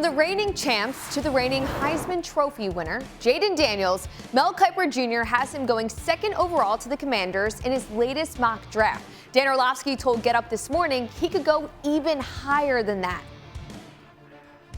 From the reigning champs to the reigning Heisman Trophy winner, Jayden Daniels, Mel Kiper Jr. has him going second overall to the Commanders in his latest mock draft. Dan Orlovsky told Get Up this morning he could go even higher than that.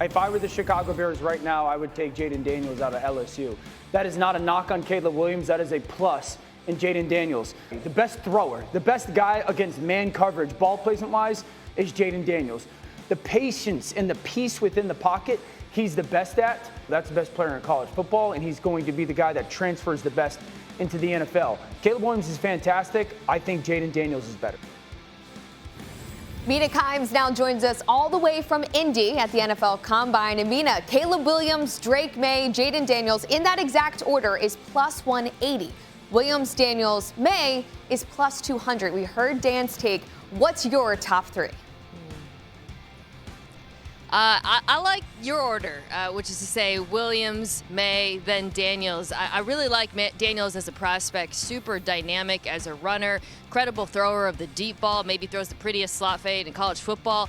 If I were the Chicago Bears right now, I would take Jayden Daniels out of LSU. That is not a knock on Caleb Williams. That is a plus in Jayden Daniels. The best thrower, the best guy against man coverage, ball placement-wise, is Jayden Daniels. The patience and the peace within the pocket, he's the best at. That's the best player in college football, and he's going to be the guy that transfers the best into the NFL. Caleb Williams is fantastic. I think Jayden Daniels is better. Mina Kimes now joins us all the way from Indy at the NFL Combine. And Mina, Caleb Williams, Drake Maye, Jayden Daniels, in that exact order is plus 180. Williams, Daniels, Maye is plus 200. We heard Dan's take. What's your top three? I like your order, which is to say Williams, Maye, then Daniels. I really like Daniels as a prospect, super dynamic as a runner, credible thrower of the deep ball, maybe throws the prettiest slot fade in college football.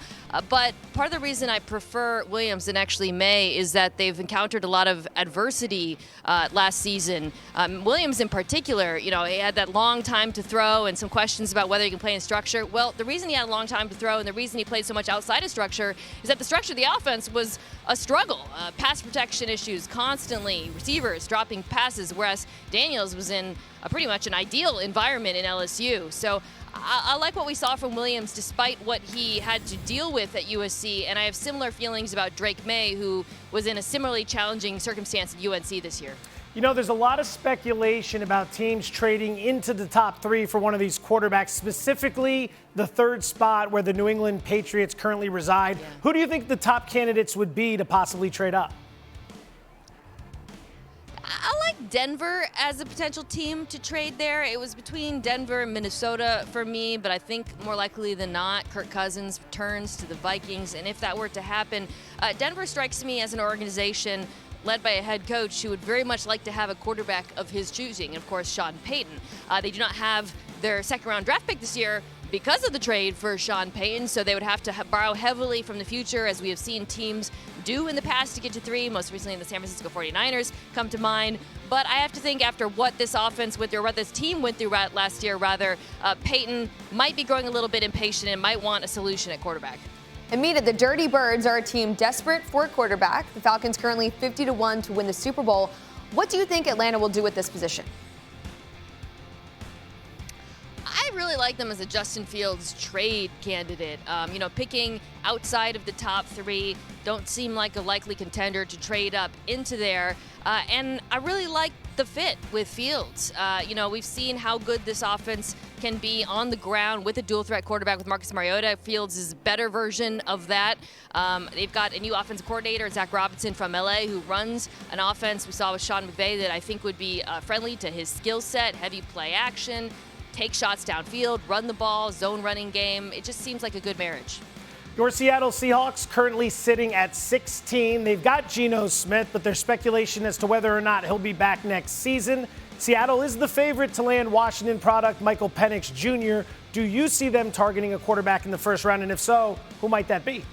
But part of the reason I prefer Williams and actually Maye is that they've encountered a lot of adversity last season. Williams in particular, he had that long time to throw and some questions about whether he can play in structure. Well, the reason he had a long time to throw and the reason he played so much outside of structure is that the structure of the offense was a struggle. Pass protection issues constantly, receivers dropping passes, whereas Daniels was in pretty much an ideal environment in LSU. So I like what we saw from Williams despite what he had to deal with at USC, and I have similar feelings about Drake Maye, who was in a similarly challenging circumstance at UNC this year. There's a lot of speculation about teams trading into the top three for one of these quarterbacks, specifically the third spot where the New England Patriots currently reside. Yeah. Who do you think the top candidates would be to possibly trade up? I like Denver as a potential team to trade there. It was between Denver and Minnesota for me, but I think more likely than not, Kirk Cousins returns to the Vikings. And if that were to happen, Denver strikes me as an organization led by a head coach who would very much like to have a quarterback of his choosing, and of course, Sean Payton. They do not have their second-round draft pick this year because of the trade for Sean Payton, so they would have to borrow heavily from the future, as we have seen teams do in the past to get to three. Most recently, the San Francisco 49ers come to mind. But I have to think after what this offense went through, or what this team went through last year, Payton might be growing a little bit impatient and might want a solution at quarterback. And Mina, the Dirty Birds are a team desperate for a quarterback. The Falcons currently 50-1 to win the Super Bowl. What do you think Atlanta will do with this position? I really like them as a Justin Fields trade candidate. Picking outside of the top three, don't seem like a likely contender to trade up into there. And I really like the fit with Fields. We've seen how good this offense can be on the ground with a dual threat quarterback with Marcus Mariota. Fields is a better version of that. They've got a new offensive coordinator, Zach Robinson from LA, who runs an offense we saw with Sean McVay that I think would be friendly to his skill set, heavy play action, take shots downfield, run the ball, zone running game. It just seems like a good marriage. Your Seattle Seahawks currently sitting at 16. They've got Geno Smith, but there's speculation as to whether or not he'll be back next season. Seattle is the favorite to land Washington product Michael Penix Jr. Do you see them targeting a quarterback in the first round? And if so, who might that be?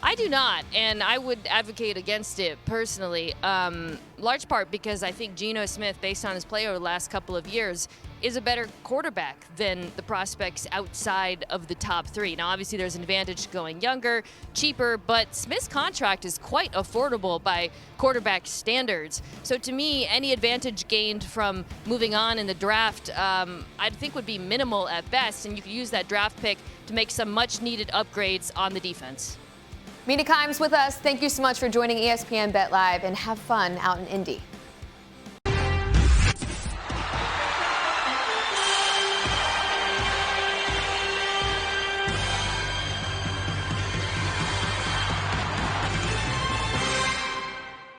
I do not, and I would advocate against it personally, large part because I think Geno Smith, based on his play over the last couple of years, is a better quarterback than the prospects outside of the top three. Now, obviously, there's an advantage to going younger, cheaper, but Smith's contract is quite affordable by quarterback standards. So to me, any advantage gained from moving on in the draft, I think would be minimal at best, and you could use that draft pick to make some much-needed upgrades on the defense. Mina Kimes with us. Thank you so much for joining ESPN Bet Live, and have fun out in Indy.